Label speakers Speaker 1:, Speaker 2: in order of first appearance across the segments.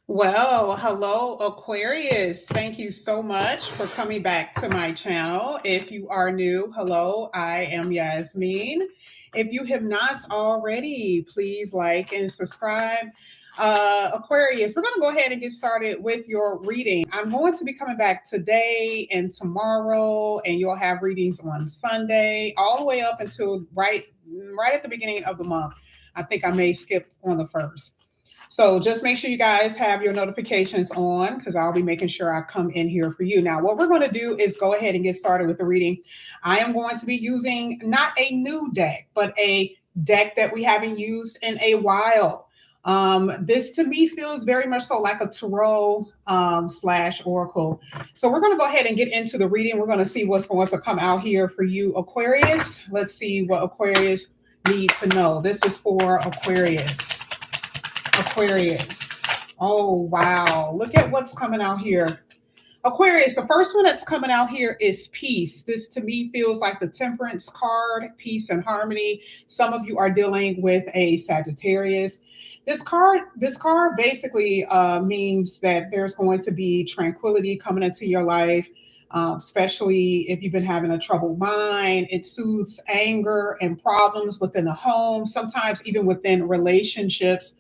Speaker 1: Well, hello, Aquarius. Thank you so much for coming back to my channel. If you are new, hello, I am Yasmin. If you have not already, please like and subscribe. Aquarius, we're going to go ahead and get started with your reading. I'm going to be coming back today and tomorrow, and you'll have readings on Sunday, all the way up until right at the beginning of the month. I think I may skip on the first. So just make sure you guys have your notifications on because I'll be making sure I come in here for you. Now, what we're going to do is go ahead and get started with the reading. I am going to be using not a new deck, but a deck that we haven't used in a while. This to me feels very much so like a tarot slash oracle. So we're going to go ahead and get into the reading. We're going to see what's going to come out here for you, Aquarius. Let's see what Aquarius need to know. This is for Aquarius. Aquarius. Oh, wow. Look at what's coming out here. Aquarius, the first one that's coming out here is peace. This to me feels like the temperance card, peace and harmony. Some of you are dealing with a Sagittarius. This card basically means that there's going to be tranquility coming into your life. Especially if you've been having a troubled mind. It soothes anger and problems within the home, sometimes even within relationships.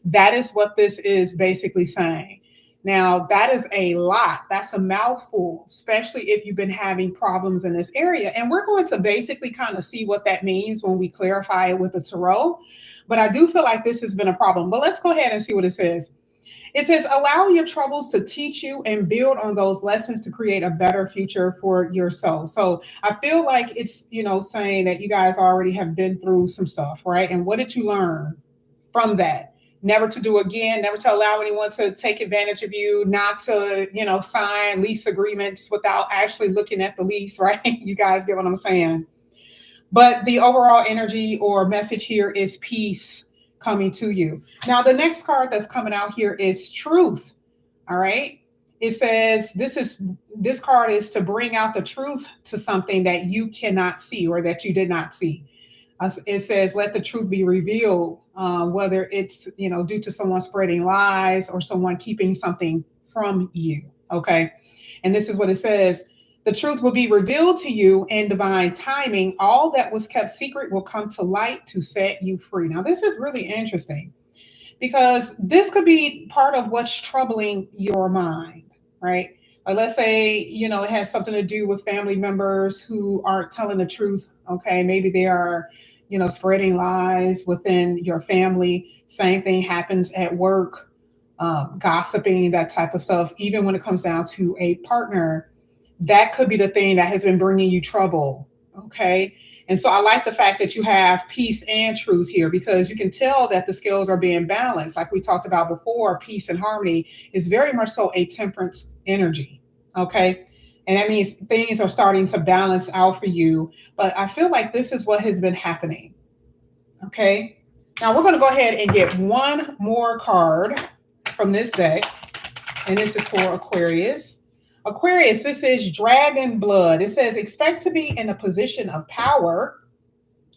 Speaker 1: That is what this is basically saying. Now, that is a lot. That's a mouthful, especially if you've been having problems in this area. And we're going to basically kind of see what that means when we clarify it with the tarot. But I do feel like this has been a problem. But let's go ahead and see what it says. It says, allow your troubles to teach you and build on those lessons to create a better future for your soul. So I feel like it's, saying that you guys already have been through some stuff, right? And what did you learn from that? Never to do again, never to allow anyone to take advantage of you, not to, sign lease agreements without actually looking at the lease, right? You guys get what I'm saying? But the overall energy or message here is peace coming to you. Now, the next card that's coming out here is truth. All right. It says this card is to bring out the truth to something that you cannot see or that you did not see. It says, let the truth be revealed, whether it's, due to someone spreading lies or someone keeping something from you. Okay. And this is what it says. The truth will be revealed to you in divine timing. All that was kept secret will come to light to set you free. Now, this is really interesting because this could be part of what's troubling your mind, right? Like let's say, it has something to do with family members who aren't telling the truth. Okay. Maybe they are, spreading lies within your family. Same thing happens at work, gossiping, that type of stuff. Even when it comes down to a partner, that could be the thing that has been bringing you trouble. Okay. And so I like the fact that you have peace and truth here because you can tell that the scales are being balanced. Like we talked about before, peace and harmony is very much so a temperance energy. Okay. And that means things are starting to balance out for you. But I feel like this is what has been happening. Okay. Now we're going to go ahead and get one more card from this deck. And this is for Aquarius. Aquarius, this is dragon blood. It says, expect to be in a position of power.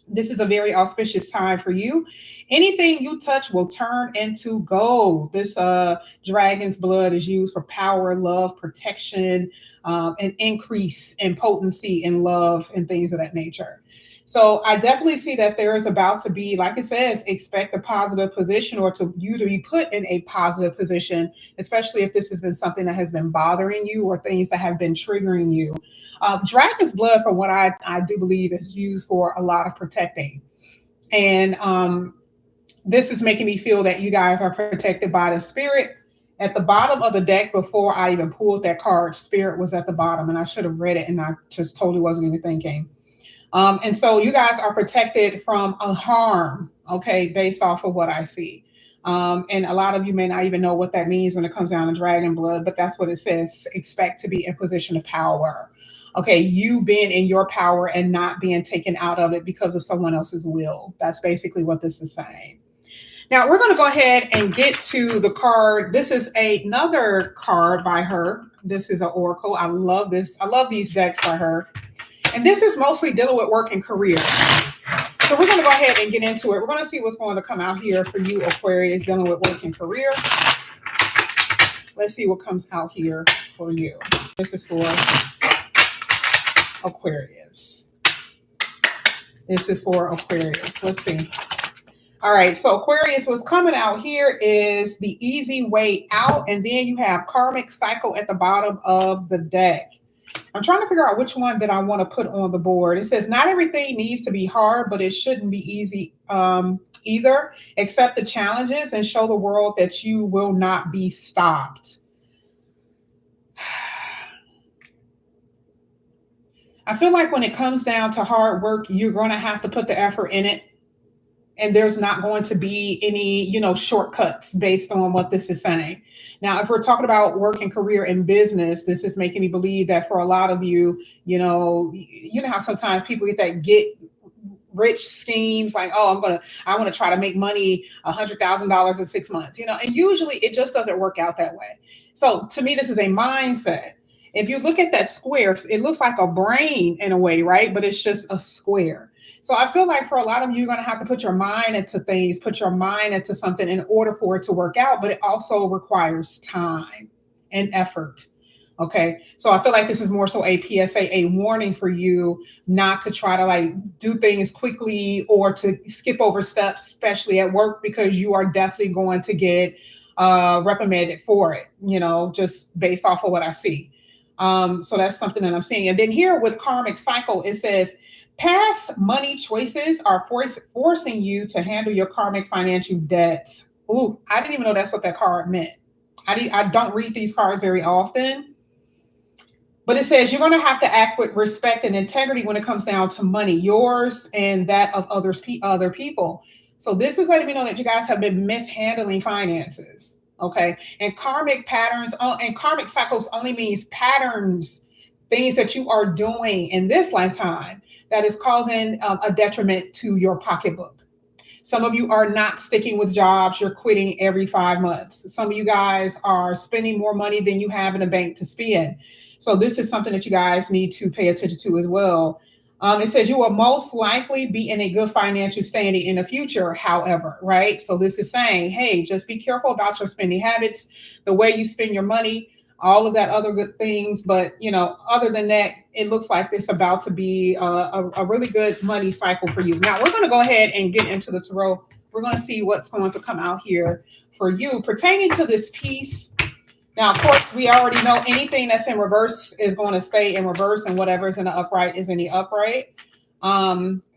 Speaker 1: This is a very auspicious time for you. Anything you touch will turn into gold. This dragon's blood is used for power, love, protection, and increase in potency and love and things of that nature. So I definitely see that there is about to be, like it says, expect a positive position or to you to be put in a positive position, especially if this has been something that has been bothering you or things that have been triggering you. Dragon's blood, from what I do believe, is used for a lot of protecting. And this is making me feel that you guys are protected by the spirit. At the bottom of the deck, before I even pulled that card, spirit was at the bottom, and I should have read it, and I just totally wasn't even thinking. And so you guys are protected from a harm, okay, based off of what I see. And a lot of you may not even know what that means when it comes down to dragon blood, but that's what it says. Expect to be in position of power. Okay, you being in your power and not being taken out of it because of someone else's will. That's basically what this is saying. Now we're going to go ahead and get to the card. This is another card by her. This is an oracle. I love this. I love these decks by her. And this is mostly dealing with work and career. So we're going to go ahead and get into it. We're going to see what's going to come out here for you, Aquarius, dealing with work and career. Let's see what comes out here for you. This is for Aquarius. This is for Aquarius. Let's see. All right, so Aquarius, what's coming out here is the easy way out, and then you have karmic cycle at the bottom of the deck. I'm trying to figure out which one that I want to put on the board. It says, not everything needs to be hard, but it shouldn't be easy either. Accept the challenges and show the world that you will not be stopped. I feel like when it comes down to hard work, you're going to have to put the effort in it. And there's not going to be any, shortcuts based on what this is saying. Now, if we're talking about work and career and business, this is making me believe that for a lot of you, you know how sometimes people get rich schemes like, oh, I want to try to make money $100,000 in 6 months, and usually it just doesn't work out that way. So to me, this is a mindset. If you look at that square, it looks like a brain in a way, right? But it's just a square. So I feel like for a lot of you, you're going to have to put your mind into things, put your mind into something in order for it to work out. But it also requires time and effort. Okay. So I feel like this is more so a PSA, a warning for you not to try to do things quickly or to skip over steps, especially at work, because you are definitely going to get reprimanded for it, just based off of what I see. So that's something that I'm seeing. And then here with karmic cycle, it says, past money choices are forcing you to handle your karmic financial debts. Ooh, I didn't even know that's what that card meant. I don't read these cards very often. But it says you're going to have to act with respect and integrity when it comes down to money, yours and that of other people. So this is letting me know that you guys have been mishandling finances. Okay. And karmic patterns and karmic cycles only means patterns, things that you are doing in this lifetime that is causing a detriment to your pocketbook. Some of you are not sticking with jobs. You're quitting every 5 months. Some of you guys are spending more money than you have in a bank to spend. So this is something that you guys need to pay attention to as well. It says you will most likely be in a good financial standing in the future, however, right? So this is saying, hey, just be careful about your spending habits, the way you spend your money, all of that other good things. But, other than that, it looks like it's about to be a really good money cycle for you. Now, we're going to go ahead and get into the tarot. We're going to see what's going to come out here for you pertaining to this piece. Now, of course, we already know anything that's in reverse is going to stay in reverse, and whatever is in the upright is in the upright.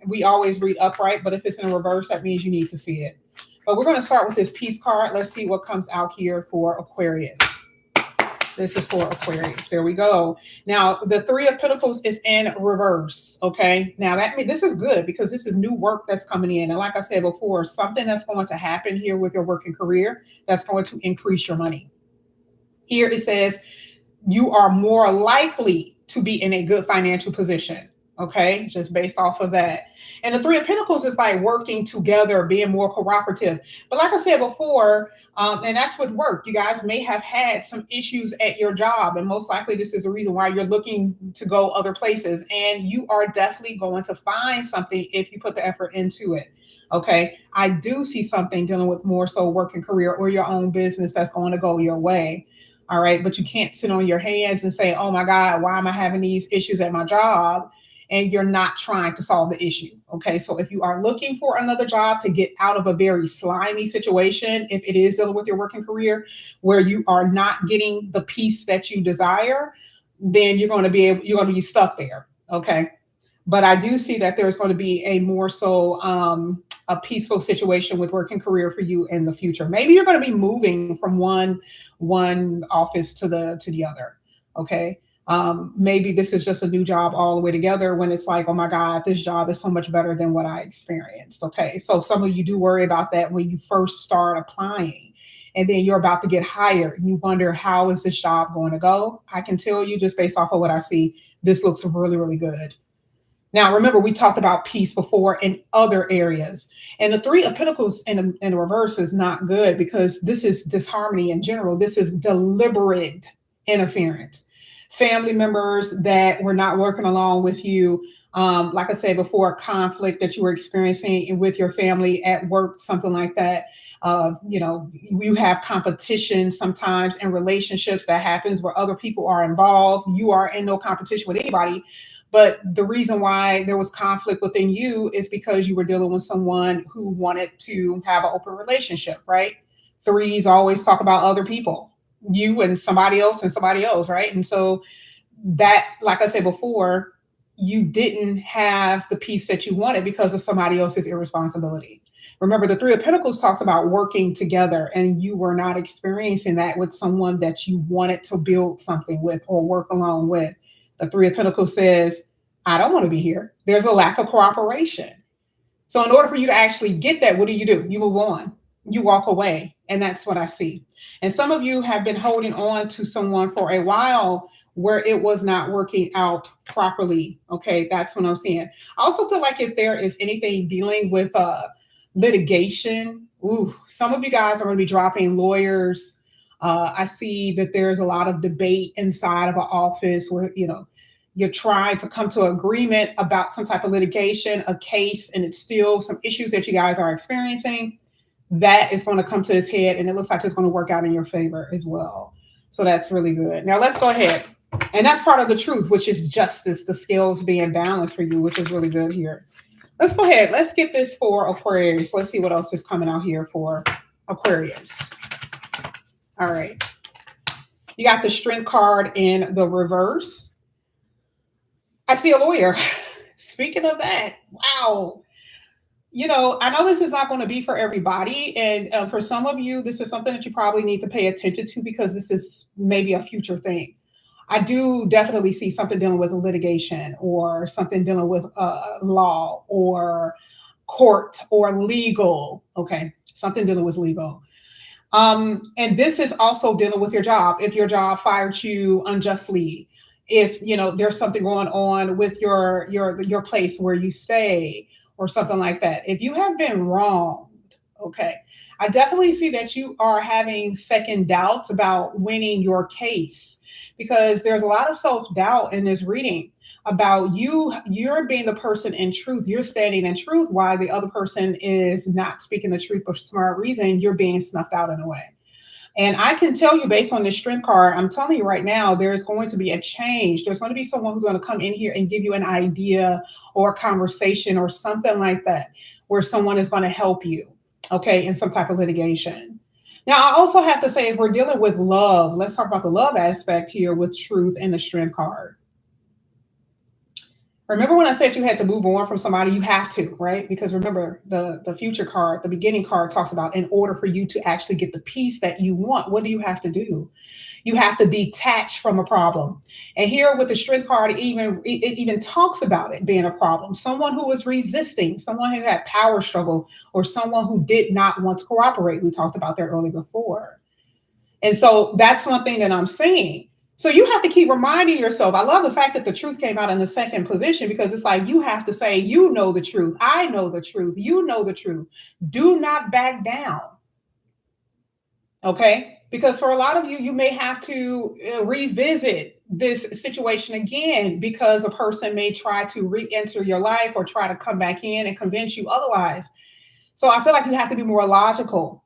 Speaker 1: We always read upright, but if it's in reverse, that means you need to see it. But we're going to start with this peace card. Let's see what comes out here for Aquarius. This is for Aquarius. There we go. Now, the Three of Pentacles is in reverse. Okay. Now, this is good because this is new work that's coming in. And like I said before, something that's going to happen here with your work and career that's going to increase your money. Here it says you are more likely to be in a good financial position. Okay, just based off of that. And the Three of Pentacles is like working together, being more cooperative. But like I said before, and that's with work, you guys may have had some issues at your job. And most likely this is the reason why you're looking to go other places. And you are definitely going to find something if you put the effort into it. Okay, I do see something dealing with more so work and career or your own business that's going to go your way. All right, but you can't sit on your hands and say, oh my God, why am I having these issues at my job? And you're not trying to solve the issue. Okay, so if you are looking for another job to get out of a very slimy situation, if it is dealing with your working career where you are not getting the peace that you desire, then you're going to be stuck there. Okay, but I do see that there's going to be a more so a peaceful situation with work and career for you in the future. Maybe you're going to be moving from one office to the other. Okay. Maybe this is just a new job all the way together when it's like, oh my God, this job is so much better than what I experienced. Okay. So some of you do worry about that when you first start applying and then you're about to get hired. You wonder, how is this job going to go? I can tell you just based off of what I see, this looks really, really good. Now, remember, we talked about peace before in other areas. And the Three of Pentacles in reverse is not good because this is disharmony in general. This is deliberate interference. Family members that were not working along with you, Like I said before, conflict that you were experiencing with your family at work, something like that. You have competition sometimes in relationships that happens where other people are involved. You are in no competition with anybody. But the reason why there was conflict within you is because you were dealing with someone who wanted to have an open relationship, right? Threes always talk about other people, you and somebody else, right? And so that, like I said before, you didn't have the peace that you wanted because of somebody else's irresponsibility. Remember, the Three of Pentacles talks about working together, and you were not experiencing that with someone that you wanted to build something with or work along with. The Three of Pentacles says, I don't want to be here. There's a lack of cooperation. So in order for you to actually get that, what do? You move on. You walk away. And that's what I see. And some of you have been holding on to someone for a while where it was not working out properly. Okay, that's what I'm seeing. I also feel like if there is anything dealing with litigation, some of you guys are going to be dropping lawyers. I see that there's a lot of debate inside of an office where, you're trying to come to agreement about some type of litigation, a case, and it's still some issues that you guys are experiencing. That is going to come to its head, and it looks like it's going to work out in your favor as well. So that's really good. Now let's go ahead. And that's part of the truth, which is justice, the scales being balanced for you, which is really good here. Let's go ahead. Let's get this for Aquarius. Let's see what else is coming out here for Aquarius. All right. You got the Strength card in the reverse. I see a lawyer. Speaking of that, wow. I know this is not going to be for everybody. And for some of you, this is something that you probably need to pay attention to because this is maybe a future thing. I do definitely see something dealing with litigation or something dealing with law or court or legal. Okay, something dealing with legal. And this is also dealing with your job. If your job fired you unjustly, if there's something going on with your place where you stay or something like that. If you have been wronged, okay, I definitely see that you are having second doubts about winning your case because there's a lot of self-doubt in this reading about you're being the person in truth. You're standing in truth while the other person is not speaking the truth for smart reason. You're being snuffed out in a way. And I can tell you based on this Strength card, I'm telling you right now, there's going to be a change. There's going to be someone who's going to come in here and give you an idea or a conversation or something like that, where someone is going to help you, okay, in some type of litigation. Now, I also have to say, if we're dealing with love, let's talk about the love aspect here with Truth and the Strength card. Remember when I said you had to move on from somebody? You have to, right? Because remember, the future card, the beginning card talks about in order for you to actually get the peace that you want, what do you have to do? You have to detach from a problem. And here with the Strength card, it even talks about it being a problem. Someone who was resisting, someone who had power struggle, or someone who did not want to cooperate. We talked about that earlier before. And so that's one thing that I'm saying. So you have to keep reminding yourself. I love the fact that the Truth came out in the second position because it's like you have to say, you know the truth. I know the truth. You know the truth. Do not back down. Okay? Because for a lot of you, you may have to revisit this situation again because a person may try to re-enter your life or try to come back in and convince you otherwise. So I feel like you have to be more logical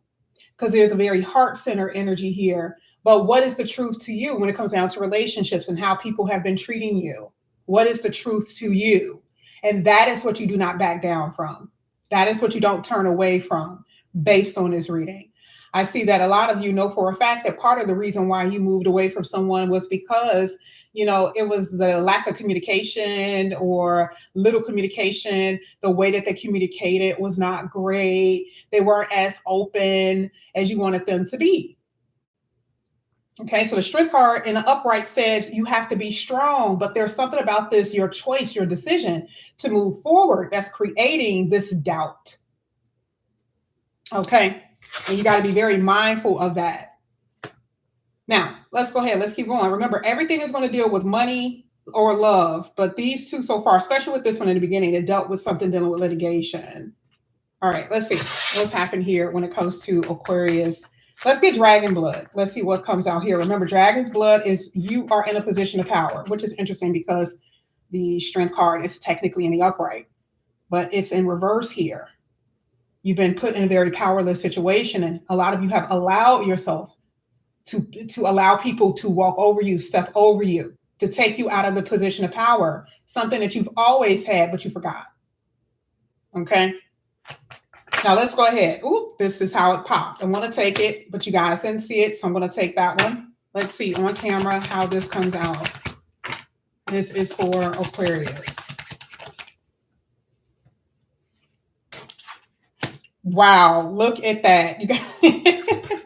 Speaker 1: because there's a very heart center energy here. But what is the truth to you when it comes down to relationships and how people have been treating you? What is the truth to you? And that is what you do not back down from. That is what you don't turn away from based on this reading. I see that a lot of you know for a fact that part of the reason why you moved away from someone was because, it was the lack of communication or little communication. The way that they communicated was not great. They weren't as open as you wanted them to be. Okay, so the Strength card in the upright says you have to be strong, but there's something about this, your choice, your decision to move forward that's creating this doubt. Okay, and you got to be very mindful of that. Now, let's go ahead. Let's keep going. Remember, everything is going to deal with money or love, but these two so far, especially with this one in the beginning, it dealt with something dealing with litigation. All right, let's see what's happened here when it comes to Aquarius. Let's get dragon blood. Let's see what comes out here. Remember, dragon's blood is you are in a position of power, which is interesting because The Strength card is technically in the upright, but it's in reverse here. You've been put in a very powerless situation, and a lot of you have allowed yourself to allow people to walk over you, step over you, to take you out of the position of power, something that you've always had, but you forgot. Okay. Now let's go ahead. Ooh, this is how it popped. I want to take it, but you guys didn't see it, so I'm going to take that one. Let's see on camera how this comes out. This is for Aquarius. Wow, look at that. You guys,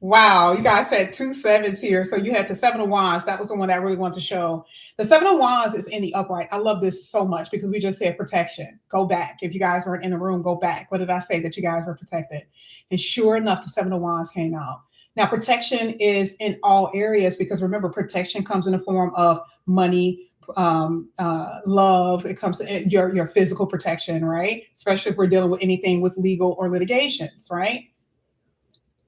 Speaker 1: wow, you guys had 2 sevens here. So you had the 7 of Wands. That was the one that I really wanted to show. The 7 of Wands is in the upright. I love this so much because we just said protection. Go back. If you guys weren't in the room, go back. What did I say? That you guys were protected. And sure enough, the 7 of Wands came out. Now, protection is in all areas because remember, protection comes in the form of money, love. It comes to your physical protection, right? Especially if we're dealing with anything with legal or litigations, right?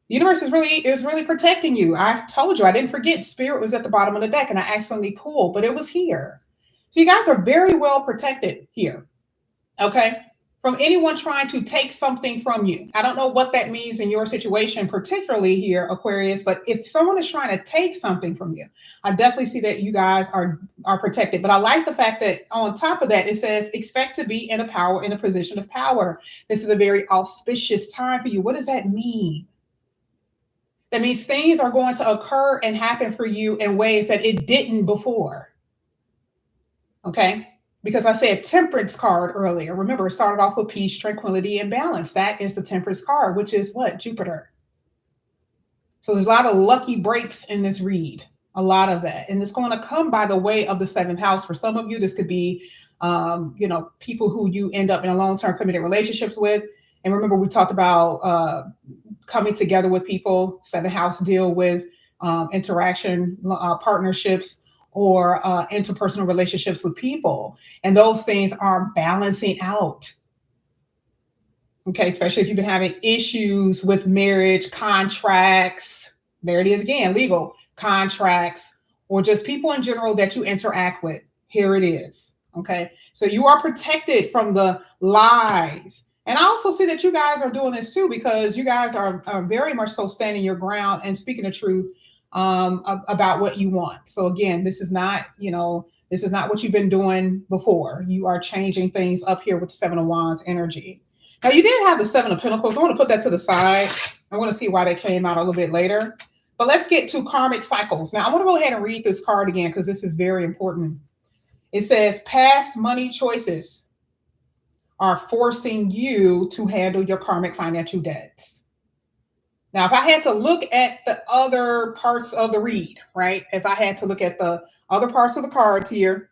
Speaker 1: The universe is really protecting you. I've told you, I didn't forget. Spirit was at the bottom of the deck and I accidentally pulled, but it was here. So you guys are very well protected here. Okay. From anyone trying to take something from you. I don't know what that means in your situation, particularly here, Aquarius, but if someone is trying to take something from you, I definitely see that you guys are protected. But I like the fact that on top of that, it says, expect to be in a position of power. This is a very auspicious time for you. What does that mean? That means things are going to occur and happen for you in ways that it didn't before. Okay. Because I said temperance card earlier. Remember, it started off with peace, tranquility, and balance. That is the temperance card, which is what? Jupiter. So there's a lot of lucky breaks in this read, a lot of that. And it's going to come by the way of the 7th house. For some of you, this could be, people who you end up in a long-term committed relationships with. And remember, we talked about coming together with people. 7th house deal with interaction, partnerships, or interpersonal relationships with people. And those things are balancing out. Okay, especially if you've been having issues with marriage, contracts, there it is again, legal, contracts, or just people in general that you interact with. Here it is. Okay, so you are protected from the lies. And I also see that you guys are doing this too, because you guys are very much so standing your ground and speaking the truth about what you want. So again, this is not what you've been doing before. You are changing things up here with the 7 of Wands energy. Now you did have the 7 of Pentacles. I want to put that to the side. I want to see why they came out a little bit later. But let's get to karmic cycles. Now I want to go ahead and read this card again because this is very important. It says past money choices are forcing you to handle your karmic financial debts. Now, if I had to look at the other parts of the read, right? If I had to look at the other parts of the cards here,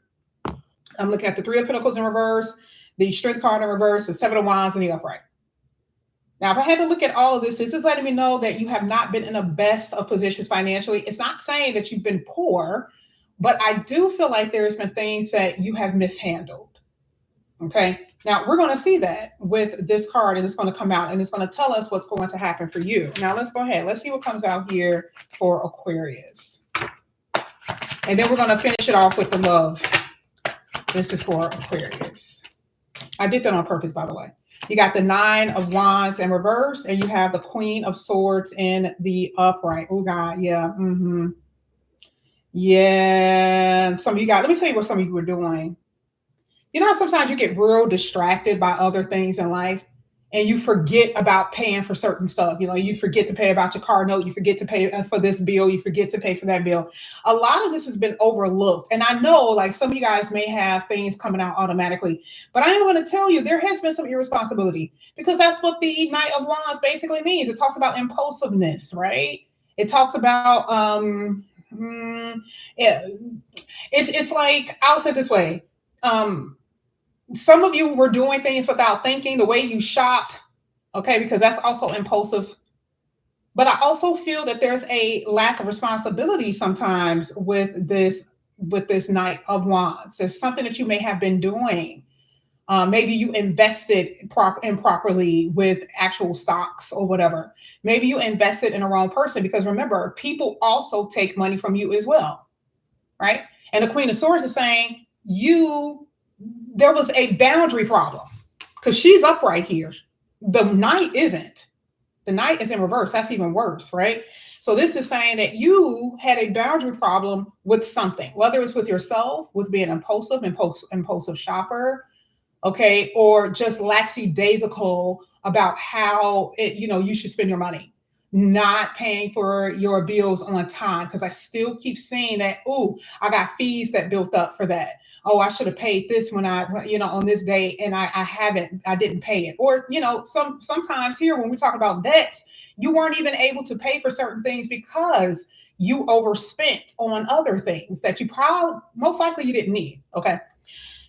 Speaker 1: I'm looking at the 3 of Pentacles in reverse, the Strength card in reverse, the 7 of Wands in the upright. Now, if I had to look at all of this, this is letting me know that you have not been in the best of positions financially. It's not saying that you've been poor, but I do feel like there's been things that you have mishandled. Okay. Now we're going to see that with this card, and it's going to come out and it's going to tell us what's going to happen for you. Now let's go ahead. Let's see what comes out here for Aquarius. And then we're going to finish it off with the love. This is for Aquarius. I did that on purpose, by the way. You got the 9 of Wands in reverse, and you have the Queen of Swords in the upright. Oh God. Yeah. Yeah. Some of you guys, let me tell you what some of you were doing. You know, sometimes you get real distracted by other things in life and you forget about paying for certain stuff. You know, you forget to pay about your car note. You forget to pay for this bill. You forget to pay for that bill. A lot of this has been overlooked. And I know like some of you guys may have things coming out automatically, but I am going to tell you there has been some irresponsibility because that's what the Knight of Wands basically means. It talks about impulsiveness, right? It talks about, it's like, I'll say it this way. Some of you were doing things without thinking, the way you shopped, okay, because that's also impulsive. But I also feel that there's a lack of responsibility sometimes with this Knight of Wands. There's something that you may have been doing. Maybe you invested improperly with actual stocks or whatever. Maybe you invested in the wrong person because remember, people also take money from you as well, right? And the Queen of Swords is saying, there was a boundary problem because she's up right here. The knight isn't. The knight is in reverse. That's even worse, right? So this is saying that you had a boundary problem with something, whether it's with yourself, with being impulsive shopper, okay, or just lackadaisical about how you should spend your money, not paying for your bills on time. Because I still keep seeing that. Oh, I got fees that built up for that. Oh, I should have paid this when on this day, and I haven't. I didn't pay it. Or sometimes here when we talk about debts, you weren't even able to pay for certain things because you overspent on other things that you probably most likely you didn't need. Okay.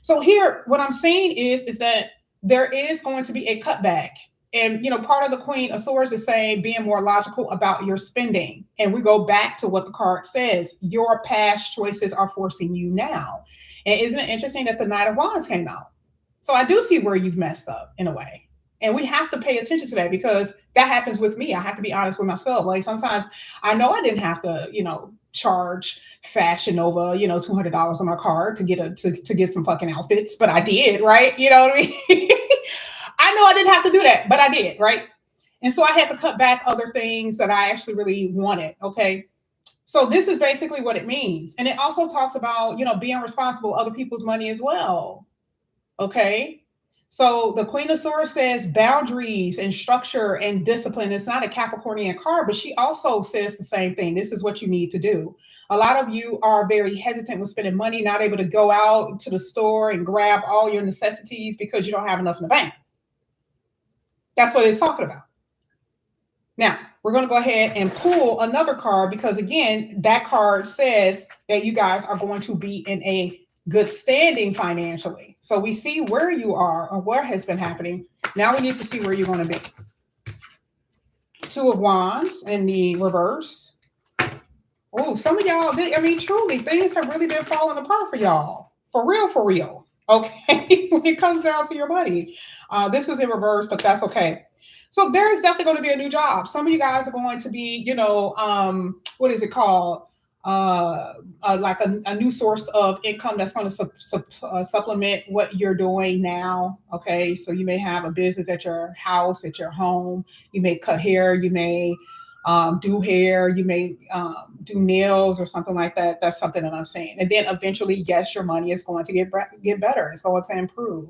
Speaker 1: So here, what I'm saying is that there is going to be a cutback. And part of the Queen of Swords is saying being more logical about your spending. And we go back to what the card says. Your past choices are forcing you now. And isn't it interesting that the Knight of Wands came out? So I do see where you've messed up in a way. And we have to pay attention to that because that happens with me. I have to be honest with myself. Like sometimes I know I didn't have to, charge Fashion Nova, $200 on my card to get some fucking outfits, but I did, right? You know what I mean? I know I didn't have to do that, but I did, right? And so I had to cut back other things that I actually really wanted. Okay. So this is basically what it means. And it also talks about, being responsible for other people's money as well. Okay. So the Queen of Swords says boundaries and structure and discipline. It's not a Capricornian card, but she also says the same thing. This is what you need to do. A lot of you are very hesitant with spending money, not able to go out to the store and grab all your necessities because you don't have enough in the bank. That's what it's talking about. Now, we're going to go ahead and pull another card because, again, that card says that you guys are going to be in a good standing financially. So we see where you are or what has been happening. Now we need to see where you're going to be. Two of Wands in the reverse. Oh, some of y'all, truly, things have really been falling apart for y'all. For real. Okay, when it comes down to your money. This was in reverse, but that's okay. So there is definitely going to be a new job. Some of you guys are going to be, what is it called? Like a new source of income that's going to supplement what you're doing now. Okay, so you may have a business at your house, at your home. You may cut hair. You may do hair. You may do nails or something like that. That's something that I'm saying. And then eventually, yes, your money is going to get better. It's going to improve.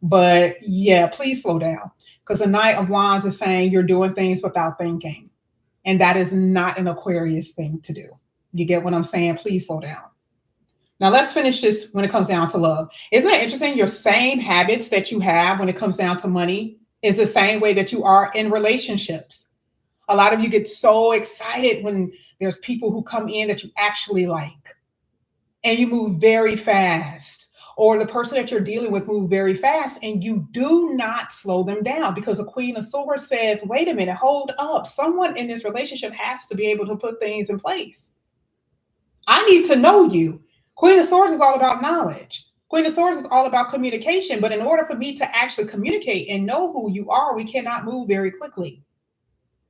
Speaker 1: But yeah, please slow down because the Knight of Wands is saying you're doing things without thinking. And that is not an Aquarius thing to do. You get what I'm saying? Please slow down. Now let's finish this when it comes down to love. Isn't it interesting? Your same habits that you have when it comes down to money is the same way that you are in relationships. A lot of you get so excited when there's people who come in that you actually like. And you move very fast. Or the person that you're dealing with move very fast and you do not slow them down because the Queen of Swords says, wait a minute, hold up. Someone in this relationship has to be able to put things in place. I need to know you. Queen of Swords is all about knowledge. Queen of Swords is all about communication. But in order for me to actually communicate and know who you are, we cannot move very quickly.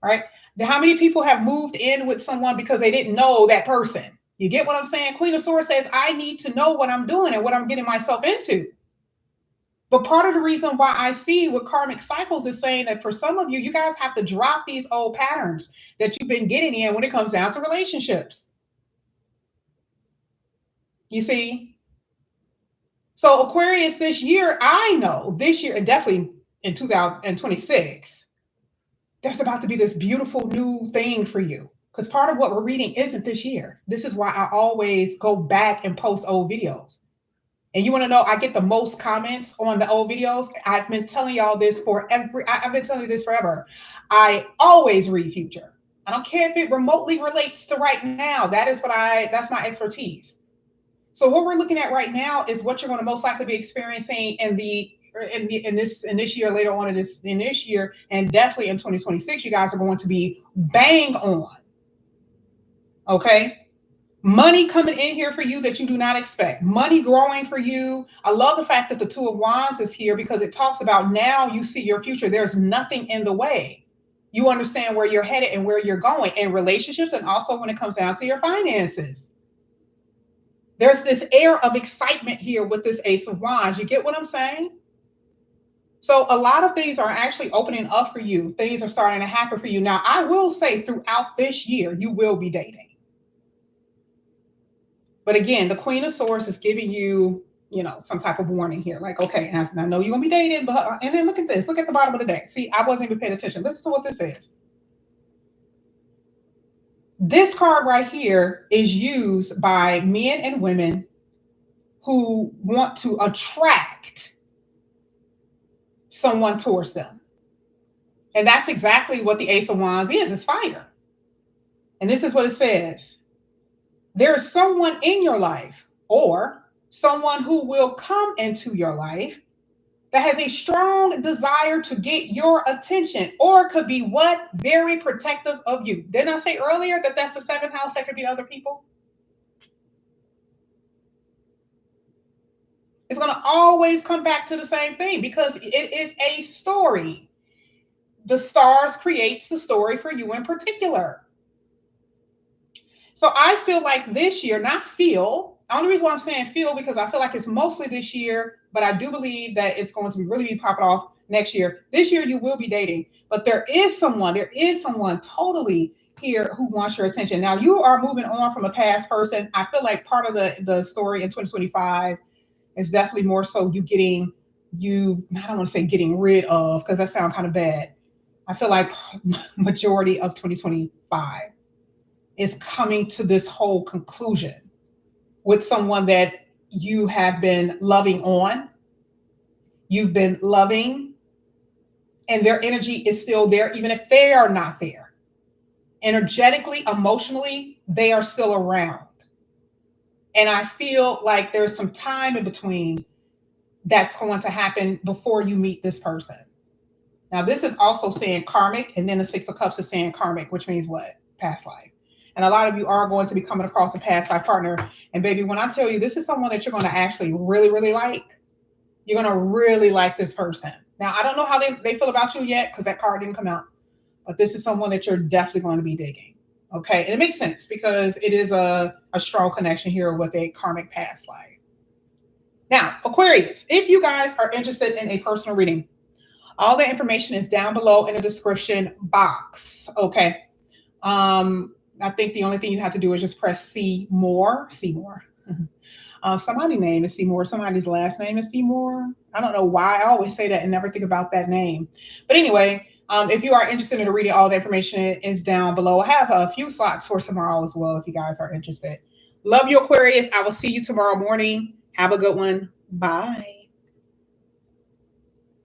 Speaker 1: Right? How many people have moved in with someone because they didn't know that person? You get what I'm saying? Queen of Swords says, I need to know what I'm doing and what I'm getting myself into. But part of the reason why I see with karmic cycles is saying that for some of you, you guys have to drop these old patterns that you've been getting in when it comes down to relationships. You see? So Aquarius this year, I know this year, and definitely in 2026, there's about to be this beautiful new thing for you. Because part of what we're reading isn't this year. This is why I always go back and post old videos. And you want to know, I get the most comments on the old videos. I've been telling y'all this I've been telling you this forever. I always read future. I don't care if it remotely relates to right now. That's my expertise. So what we're looking at right now is what you're going to most likely be experiencing in this year, later on in this year, and definitely in 2026, you guys are going to be bang on. Okay. Money coming in here for you that you do not expect. Money growing for you. I love the fact that the Two of Wands is here because it talks about now you see your future. There's nothing in the way. You understand where you're headed and where you're going in relationships and also when it comes down to your finances. There's this air of excitement here with this Ace of Wands. You get what I'm saying? So a lot of things are actually opening up for you. Things are starting to happen for you. Now, I will say throughout this year, you will be dating. But again, the Queen of Swords is giving you, some type of warning here. Like, okay, and I know you're going to be dating, but, and then look at this. Look at the bottom of the deck. See, I wasn't even paying attention. Listen to what this is. This card right here is used by men and women who want to attract someone towards them. And that's exactly what the Ace of Wands is. It's fire. And this is what it says. There is someone in your life or someone who will come into your life that has a strong desire to get your attention, or could be what? Very protective of you. Didn't I say earlier that that's the seventh house that could be other people? It's going to always come back to the same thing because it is a story. The stars creates the story for you in particular. So I feel like this year, not feel, the only reason why I'm saying feel, because I feel like it's mostly this year, but I do believe that it's going to really be popping off next year. This year you will be dating, but there is someone totally here who wants your attention. Now you are moving on from a past person. I feel like part of the story in 2025 is definitely more so I don't want to say getting rid of, because that sounds kind of bad. I feel like majority of 2025 is coming to this whole conclusion with someone that you have been loving on. You've been loving, and their energy is still there, even if they are not there. Energetically, emotionally, they are still around. And I feel like there's some time in between that's going to happen before you meet this person. Now, this is also saying karmic, and then the Six of Cups is saying karmic, which means what? Past life. And a lot of you are going to be coming across a past life partner. And baby, when I tell you this is someone that you're going to actually really, really like, you're going to really like this person. Now, I don't know how they feel about you yet because that card didn't come out. But this is someone that you're definitely going to be digging. Okay. And it makes sense because it is a strong connection here with a karmic past life. Now, Aquarius, if you guys are interested in a personal reading, all the information is down below in the description box. Okay. I think the only thing you have to do is just press see more. Somebody's name is Seymour. Somebody's last name is Seymour. I don't know why I always say that and never think about that name. But anyway, if you are interested in reading, all the information is down below. I have a few slots for tomorrow as well if you guys are interested. Love you, Aquarius. I will see you tomorrow morning. Have a good one. Bye.